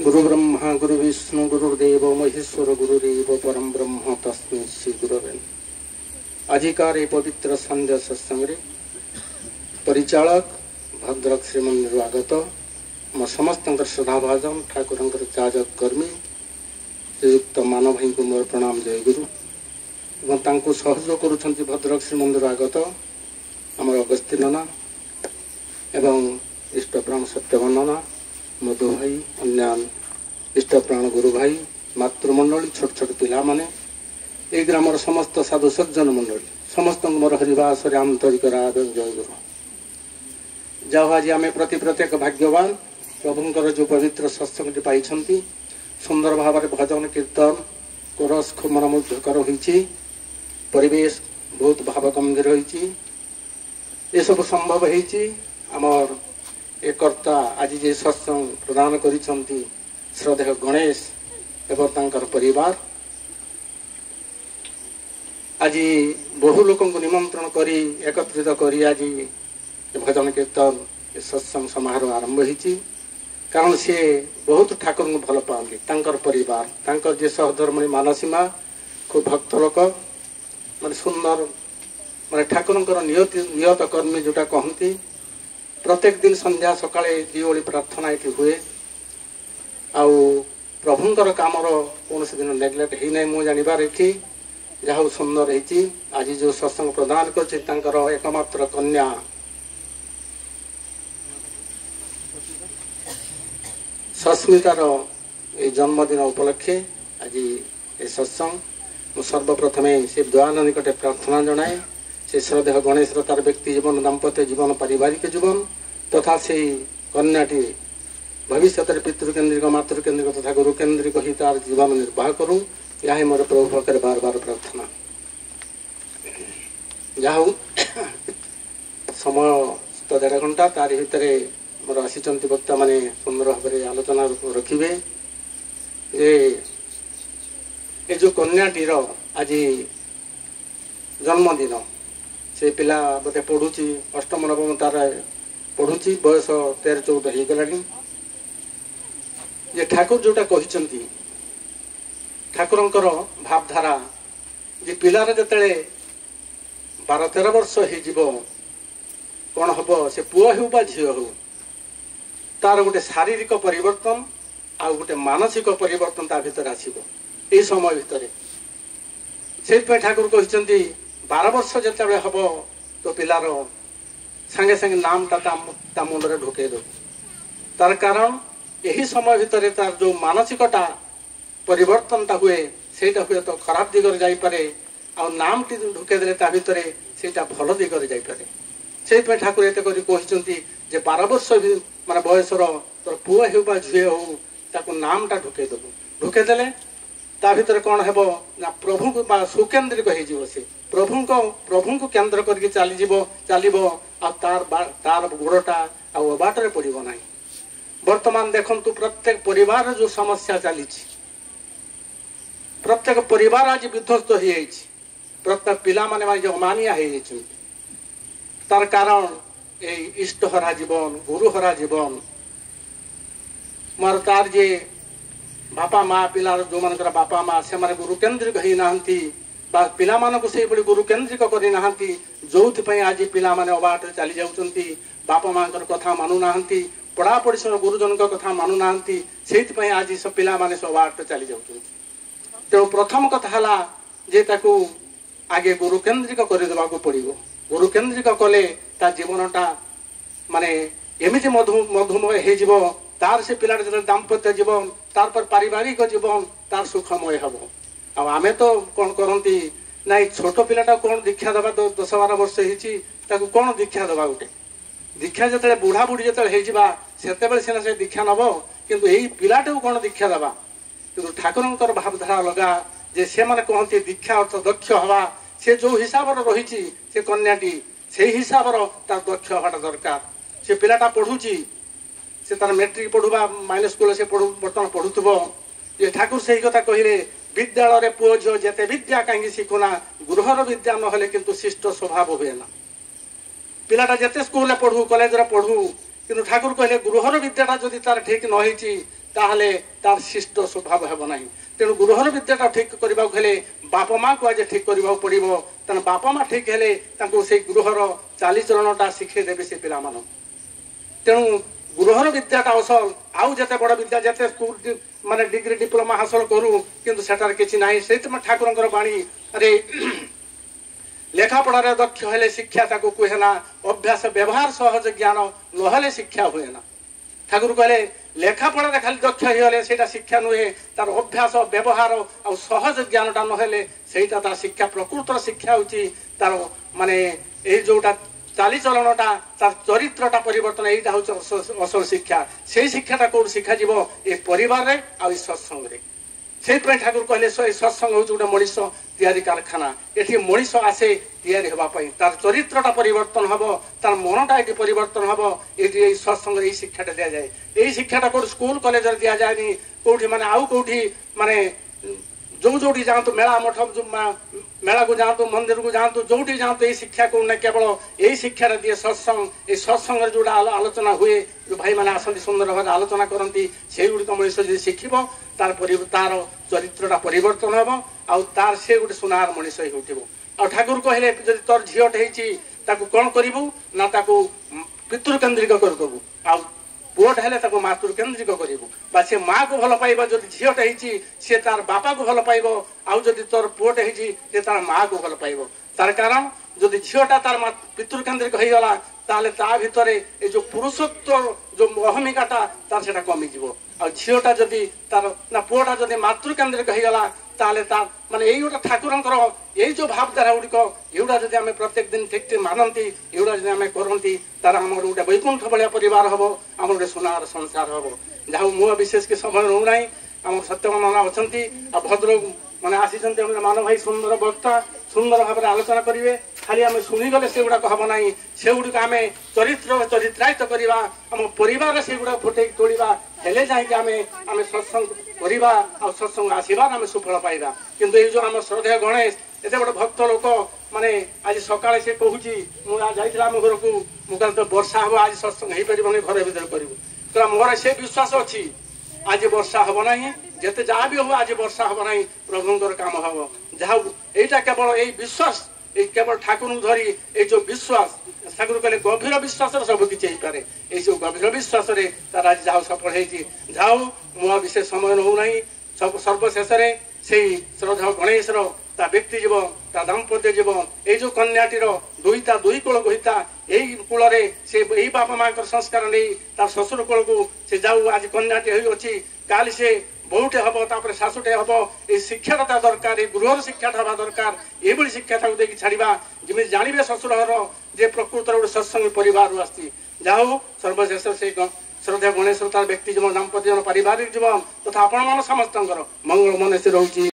गुरु ब्रह्मा गुरु विष्णु गुरुदेव महेश्वर गुरुदेव परम ब्रह्म तस्मै श्री गुरवे। आजिकार ए पवित्र संध्या सत्संग परिचालक भद्रक श्रीमंदिर आगत मो समस्त श्रद्धाभाजन ठाकुर चाजक कर्मी श्रीयुक्त मान भाई को मोर प्रणाम जय गुरु एवं सहयोग करुँच भद्रक श्रीमंदिर आगत आमर अगस्ती नना एवं इष्टप्राण सत्यवंदना मधु भाई अन्यान इष्टप्राण गुरु भाई मातृमंडली छोट छोट पिला माने ए ग्रामर समस्त साधु सज्जन मंडली समस्त मोर हरिवास आंतरिक जय गुरु। जहाँ आज आम प्रति प्रत्येक भाग्यवान प्रभुंकर जो पवित्र सत्संग पाई सुंदर भाव भजन कीर्तन कोरस खूब मनमुग्धकर होइछि परिवेश बहुत भाव गंभीर होइछि ये सब संभव होइछि आमर एक कर्ता आज जे सत्संग प्रदान करिसंती श्रद्धेय गणेश एवं तांकर परिवार आज बहु लोक निमंत्रण करी एकत्रित करी आज भजन कीर्तन सत्संग समारोह आरंभ होइछि कारण सी बहुत ठाकुर को भल पाती तांकर परिवार तांकर जे सहधर्मणी मानसीमा खूब भक्त लोक माने सुंदर माने ठाकुर नियत कर्मी जोटा कहती प्रत्येक दिन संध्या सकाळे दिओली प्रार्थना ये हुए आउ प्रभुंकर कामर कौन दिन नेग्लेक्ट ही नहीं मु जानिबार एठी जहाँ सुंदर होती आज जो सत्संग प्रदान कर एकमात्र कन्या सस्मितार जन्मदिन उपलक्षे आज ये सत्संग सर्वप्रथम से द्वार निकटे प्रार्थना जनाए से श्रद्धेय गणेश तार व्यक्ति जीवन दाम्पत्य जीवन पारिवारिक जीवन तथा से कन्याटी भविष्य पितृकेन्द्रिक मातृकेन्द्रिक तथा गुरुकेन्द्रिक ही तार जीवन निर्वाह करूँ यह मोर प्रभु पाखे बार बार प्रार्थना जहाँ समय 1.5 घंटा तार भितर मोर आसी वक्ता माने सुंदर भाव आलोचना रखिए ये जो कन्याटीर आज जन्मदिन से पिला बोधे पढ़ुची अष्टम नवम तार पढ़ुची बयस 13-14 हो गलानी ये ठाकुर जोटा कहते ठाकुरंकर भावधारा जे पिलार जते 12-13 वर्ष हो कौन हम से पुआ हो बा झील हो तार गोटे शारीरिक परिवर्तन आ गोटे मानसिक परिवर्तन ता भीतर आसीबो ए समय भितर से ठाकुर कहते 12 वर्ष जिते हम तो पिलार सांगे सांगे नामटा मुंडे ढुके दो तार कारण यही समय भितर तार जो मानसिकता परिवर्तनटा हुए सेटा हुए तो खराब दिगरे जाइपारे आ नामटी ढुके देले ता भितर सेटा भल दिगरे जाइपारे से ठाकुर एते करी कहते जे 12 वर्ष माने बयसर तोर पुआ हो बा झील हो ताको नामटा ढुके देबो ढुके देले ता भितर कौन हेबो ना प्रभु को सुकेन्द्रिक हो से प्रभु को केन्द्र करके चलो आ तार गोड़टा आबाटर पड़ो ना। वर्तमान देखंतु प्रत्येक परिवार जो समस्या चली प्रत्येक परिवार आज विध्वस्त हो प्रत्येक पिला माने जो अमानिया हो तार कारण ए इष्टहरा जीवन गुरुहरा जीवन मार तार जे बापा माँ पिला जो मान बापा माँ से गुरु केन्द्रिक होना पिला मानक से गुरु केन्द्रिक करना जो आज पिला माने अबाट चली जाउछंती बापा माँ कथा मानुना पढ़ापढ़ी सब गुरुजन कथा मानुना से आज सब पिला माने सब अबाट चली जाउछंती तेणु प्रथम कथा है जे ताकू आगे गुरु केन्द्रिक करदेवा पड़ो गुरु केन्द्रिक कले ता जीवनटा माने एमती मधुमय हो तार से पिलार जो दाम्पत्य जीवन तार पर पारिवारिक जीवन तार सुखमय हम आम तो कौन करती ना छोट पिलाटा कौन दीक्षा दबा 10-12 वर्ष हो कौन दीक्षा दबा गोटे दीक्षा जो बुढ़ा बुढ़ी जो से से दीक्षा नब किंतु यही पिलाटा कौन दीक्षा दबा किंतु ठाकुरंकर भावधारा लगा जे से माने कहते दीक्षा अर्थ दक्ष हवा से जो हिसाब रही से कन्याटी से हिसाब तार दक्ष हवाटा दरकार से पिलाटा पढ़ुची से तार मेट्रिक पढ़ुवा माइनस स्कूल से बर्तमान पढ़ुव ये ठाकुर से ही कथा कहले विद्यालय पुओ झील जेते विद्या कहीं शिखुना गृहर विद्या नहले किंतु शिष्ट स्वभाव हुए ना पिलाटा जेते स्कूल पढ़ू कॉलेज पढ़ू किंतु ठाकुर कहले गृहर विद्याटा जदि तार ठीक न ताहले तार शिष्ट स्वभाव हेब नाही। तेणु गृहर विद्याटा ठीक करबा हेले बापा माँ को आज ठीक करबा पड़िबो। तेणु बापा माँ ठीक हेले तांको से गृहर चालीचलनटा शिखे देबे से पिला मान। तेणु गृहर विद्याटा असल आउ जते बड़ विद्या जते स्कूल माने डिग्री डिप्लोमा हासिल करू किंतु सेटार किछि नाही। सेतम ठाकुरंकर बाणी अरे लेखा पढ़ार दक्ष हेले शिक्षा ताको कुहे ना, अभ्यास व्यवहार सहज ज्ञान नहेले शिक्षा हुए ना। ठाकुर कहले लेखा पढ़ार खाली दक्ष हेले सेटा शिक्षा नुहे, तार अभ्यास व्यवहार और सहज ज्ञानटा नहेले सेटा तार शिक्षा। प्रकृतर शिक्षा होची तार माने ए जोटा चालीचलनटा तार चरित्रटा परिवर्तन एटा होची असल शिक्षा। से शिक्षाटा कोड शिखा जीवो ए परिवार रे आ सत्संग रे। से ठाकुर कहले सत्संग हूँ गोटे मनीष तैयारी कारखाना। ये मनीष आसे तैयारी होगापाई तार चरित्रटा परिवर्तन हम, तार मनटा ये परिवर्तन हम। ये सत्संग यही शिक्षाटा दि जाए। यही शिक्षाटा कौट स्कूल कॉलेज दि जाए कौटी माने आउ कौटी माने जो जोटी जातु मेला मठ मेला को जातु मंदिर को जातु जोटी जातु यही शिक्षा को ना केवल यही शिक्षा दिए सत्संग। ये सत्संग जोटा आलोचना हुए जो भाई मैंने आसती सुंदर भाव आलोचना करती से गुड़िक मनीष जी शिखब तार चरित्रटा परिवर्तन हम आउ तार से गोटे सुनार मनीष ही उठब। आ ठाकुर कहले जब तोर झीटे होती कौन करू ना पितृकेन्द्रिक करदेबू आ पुअटा हेले मातृ केन्द्रिक करू बा से माँ को भल पाइब। जब झीटे होती सी तार बापा को भल पाइब आउ जदि तोर पुअटे होती तार माँ को भल पाइब। तार कारण जदि झीटा तार पितृकेन्द्रिक हो गला ताले ता भितर ये जो पुरुषत्व जो अहमिकाटा तार सेटा कमिଯିव। आ झीटा जदि तार ना पुअटा जदि मातृकेन्द्रिक हो गला ताले तार माने यही गोटे ठाकुरंकर यही जो भावधारा गुड़िक एगुड़ा जब आम प्रत्येक दिन ठीक ठीक मानती एगुड़ा जब आम करती तार आम गोटे वैकुंठ भाया परिवार हम, आम गोटे सोनार संसार हम। जहाँ मुझे विशेष कि समय रोना आम सत्यमान नाना अच्छा भद्रक माने आसी मान भाई सुंदर वक्ता सुंदर भाव आलोचना करेंगे। खाली आम शुणीगले से गुड़ाक हम ना से गुड़िक आम चरित्रायित करवा आम परिवार से गुड़ा फुटे तोड़ा हेले जाकि आम सत्संग करवा आ सत्संग आशीर्वाद आम सुफल पाइबा। किंतु ये जो आम श्रद्धेय गणेश एत गोटे भक्त लोक माने आज सकाଳେ से कहूँ मुझे आम घर को मुझे तो वर्षा हम आज सत्संग हो पार घर भर करूँ मोर से विश्वास अच्छी आज वर्षा हम ना जिते जहाँ भी हो आज वर्षा हम ना प्रभुंर काम हम। जहाँ यहाँ केवल यही विश्वास केवल ठाकुर धरी ये जो विश्वास ठाकुर कहले गभीर विश्वास सब किसी हो पाए। ये जो गभीर विश्वास तार आज जहाँ सफल हो मुआ विशेष समय होना सब सर्वशेष से श्रद्धा गणेश ता व्यक्ति जीवन ता दाम्पत्य जीवन ये जो कन्याटीर दुईटा दुई कूल गईता यही कूल से यही बापा माँ संस्कार नहीं तार शशुर कूल को से जाऊ आज कन्याटी अच्छी काली से बहुटे हम तापर शाशुटे हम। ये शिक्षाटा दरकार ये गृहर शिक्षाटा हवा दरकार ये शिक्षा देखिए छाड़ा जमी जानवे शशुर जे प्रकृत गोटे सत्संग परिवार आसी जाऊ सर्वशेष से श्रद्धा गणेश तार व्यक्ति जीवन दाम्पत्य जीवन पारिवारिक जीवन तथा आपण मान समस्त मंगल मन से रोचे।